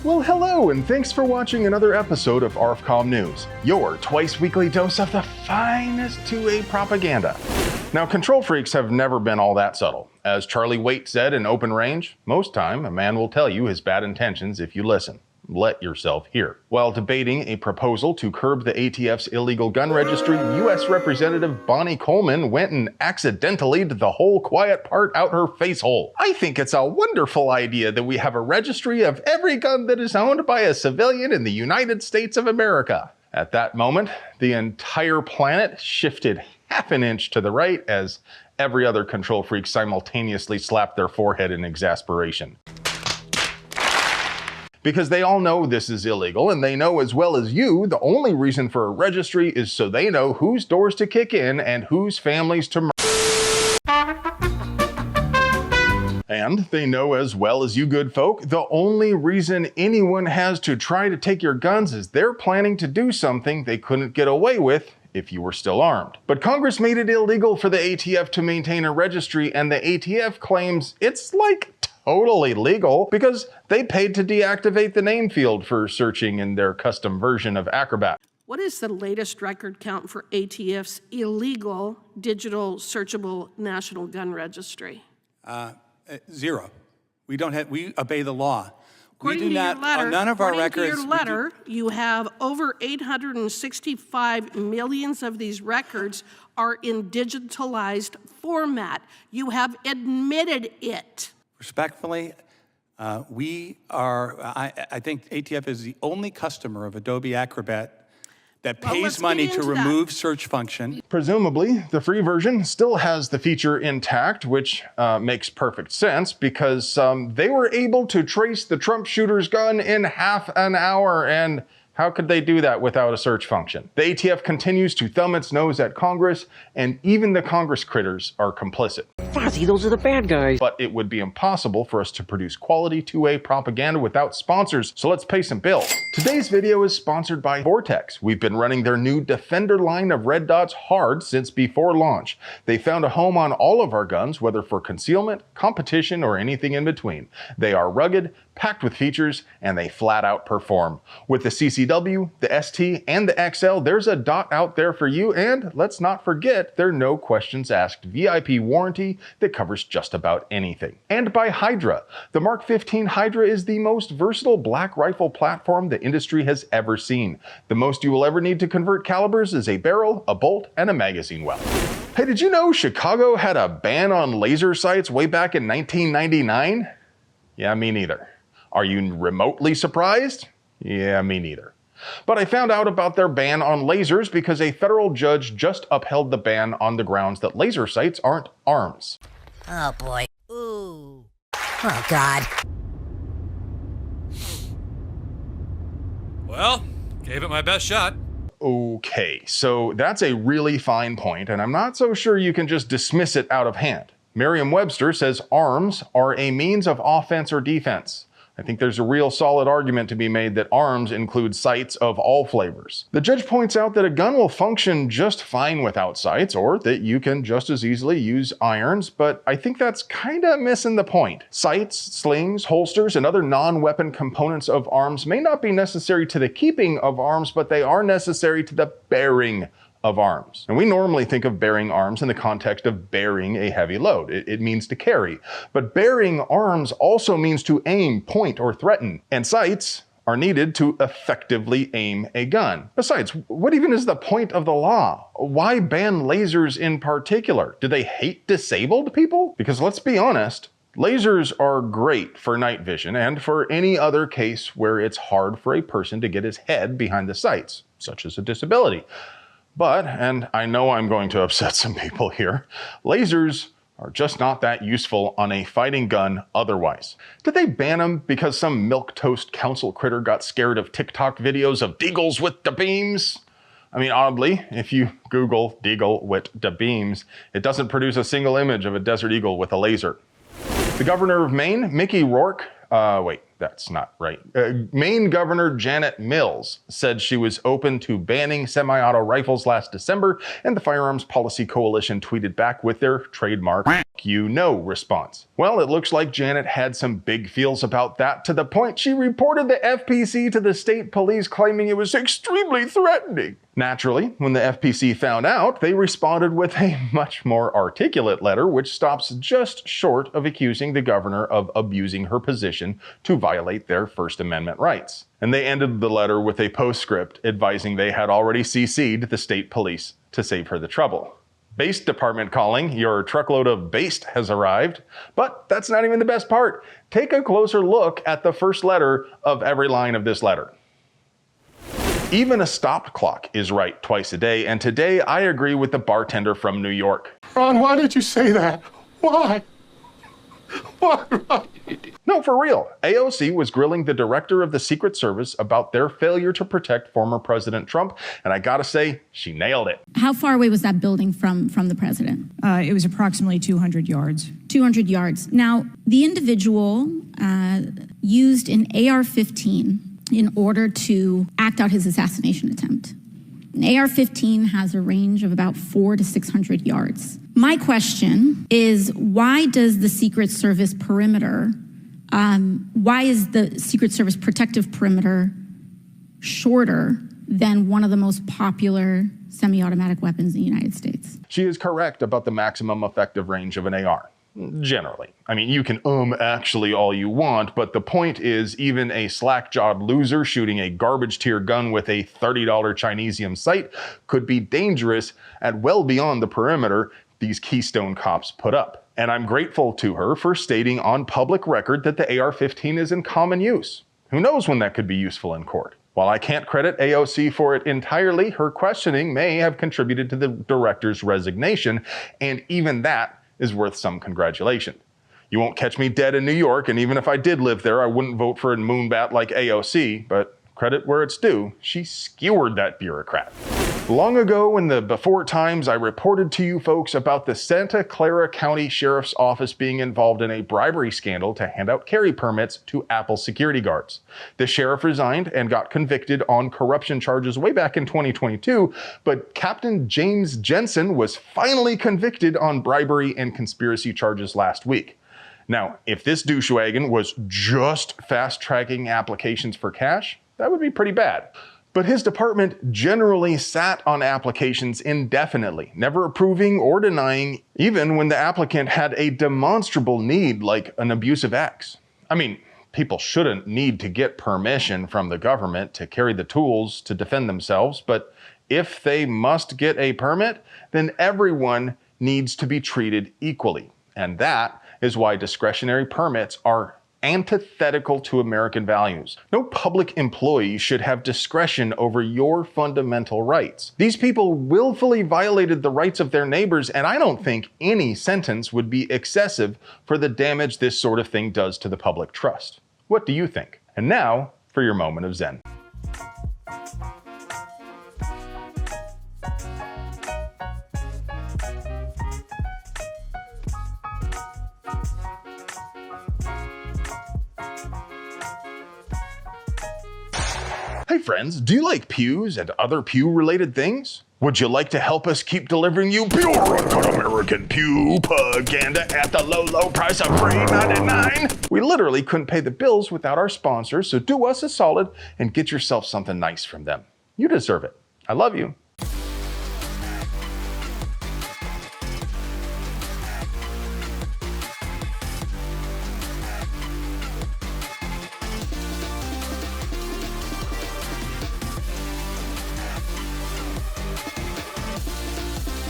Well, hello, and thanks for watching another episode of ARFCOM News, your twice-weekly dose of the finest 2A propaganda. Now, control freaks have never been all that subtle. As Charlie Waite said in Open Range, most time a man will tell you his bad intentions if you listen. Let yourself hear. While debating a proposal to curb the ATF's illegal gun registry, U.S. Representative Bonnie Coleman went and accidentally did the whole quiet part out her face hole. I think it's a wonderful idea that we have a registry of every gun that is owned by a civilian in the United States of America. At that moment, the entire planet shifted half an inch to the right as every other control freak simultaneously slapped their forehead in exasperation. Because they all know this is illegal, and they know as well as you the only reason for a registry is so they know whose doors to kick in and whose families to murder. And they know as well as you good folk, the only reason anyone has to try to take your guns is they're planning to do something they couldn't get away with if you were still armed. But Congress made it illegal for the ATF to maintain a registry, and the ATF claims it's like totally legal because they paid to deactivate the name field for searching in their custom version of Acrobat. What is the latest record count for ATF's illegal digital searchable national gun registry? Zero. We obey the law. According We do not, on none of our records. To your letter, you have over 865 million of these records are in digitalized format. You have admitted it. Respectfully, I think ATF is the only customer of Adobe Acrobat that pays money to remove search function. Presumably, the free version still has the feature intact, which makes perfect sense because they were able to trace the Trump shooter's gun in half an hour, and how could they do that without a search function? The ATF continues to thumb its nose at Congress, and even the Congress critters are complicit. Fozzie, those are the bad guys. But it would be impossible for us to produce quality 2A propaganda without sponsors, so let's pay some bills. Today's video is sponsored by Vortex. We've been running their new Defender line of red dots hard since before launch. They found a home on all of our guns, whether for concealment, competition, or anything in between. They are rugged, packed with features, and they flat out perform. With the CCW, the ST, and the XL, there's a dot out there for you, and let's not forget their no questions asked VIP warranty that covers just about anything. And by Hydra. The Mark 15 Hydra is the most versatile black rifle platform the industry has ever seen. The most you will ever need to convert calibers is a barrel, a bolt, and a magazine well. Hey, did you know Chicago had a ban on laser sights way back in 1999? Yeah, me neither. Are you remotely surprised? Yeah, me neither. But I found out about their ban on lasers because a federal judge just upheld the ban on the grounds that laser sights aren't arms. Oh boy. Ooh. Oh God. Well, gave it my best shot. Okay, so that's a really fine point, and I'm not so sure you can just dismiss it out of hand. Merriam-Webster says arms are a means of offense or defense. I think there's a real solid argument to be made that arms include sights of all flavors. The judge points out that a gun will function just fine without sights, or that you can just as easily use irons, but I think that's kinda missing the point. Sights, slings, holsters, and other non-weapon components of arms may not be necessary to the keeping of arms, but they are necessary to the bearing of arms. And we normally think of bearing arms in the context of bearing a heavy load. It means to carry. But bearing arms also means to aim, point, or threaten. And sights are needed to effectively aim a gun. Besides, what even is the point of the law? Why ban lasers in particular? Do they hate disabled people? Because let's be honest, lasers are great for night vision and for any other case where it's hard for a person to get his head behind the sights, such as a disability. But, and I know I'm going to upset some people here, lasers are just not that useful on a fighting gun otherwise. Did they ban them because some milquetoast council critter got scared of TikTok videos of deagles with the beams? I mean, oddly, if you Google deagle with the beams, it doesn't produce a single image of a desert eagle with a laser. The governor of Maine, Mickey Rourke, That's not right. Maine Governor Janet Mills said she was open to banning semi-auto rifles last December, and the Firearms Policy Coalition tweeted back with their trademark "you know" response. Well, it looks like Janet had some big feels about that, to the point she reported the FPC to the state police, claiming it was extremely threatening. Naturally, when the FPC found out, they responded with a much more articulate letter, which stops just short of accusing the governor of abusing her position to violate their First Amendment rights. And they ended the letter with a postscript advising they had already CC'd the state police to save her the trouble. Based Department calling, your truckload of based has arrived. But that's not even the best part. Take a closer look at the first letter of every line of this letter. Even a stopped clock is right twice a day, and today I agree with the bartender from New York. Ron, why did you say that? Why? Why, Ron? No, for real. AOC was grilling the director of the Secret Service about their failure to protect former President Trump, and I gotta say, she nailed it. How far away was that building from the president? It was approximately 200 yards. 200 yards. Now, the individual used an AR-15 in order to act out his assassination attempt. An AR-15 has a range of about 400 to 600 yards. My question is, why does the Secret Service perimeter, why is the Secret Service protective perimeter shorter than one of the most popular semi-automatic weapons in the United States? She is correct about the maximum effective range of an AR. Generally. I mean, you can actually all you want, but the point is, even a slack-jawed loser shooting a garbage tier gun with a $30 Chinesium sight could be dangerous at well beyond the perimeter these Keystone cops put up. And I'm grateful to her for stating on public record that the AR-15 is in common use. Who knows when that could be useful in court? While I can't credit AOC for it entirely, her questioning may have contributed to the director's resignation, and even that is worth some congratulation. You won't catch me dead in New York, and even if I did live there, I wouldn't vote for a moonbat like AOC, but credit where it's due, she skewered that bureaucrat. Long ago in the before times, I reported to you folks about the Santa Clara County Sheriff's Office being involved in a bribery scandal to hand out carry permits to Apple security guards. The sheriff resigned and got convicted on corruption charges way back in 2022, but Captain James Jensen was finally convicted on bribery and conspiracy charges last week. Now, if this douchewagon was just fast-tracking applications for cash, that would be pretty bad. But his department generally sat on applications indefinitely, never approving or denying, even when the applicant had a demonstrable need like an abusive ex. I mean, people shouldn't need to get permission from the government to carry the tools to defend themselves, but if they must get a permit, then everyone needs to be treated equally. And that is why discretionary permits are antithetical to American values. No public employee should have discretion over your fundamental rights. These people willfully violated the rights of their neighbors, and I don't think any sentence would be excessive for the damage this sort of thing does to the public trust. What do you think? And now for your moment of Zen. Hey friends, do you like pews and other pew-related things? Would you like to help us keep delivering you pure uncut American pew propaganda at the low, low price of $3.99? We literally couldn't pay the bills without our sponsors, so do us a solid and get yourself something nice from them. You deserve it. I love you.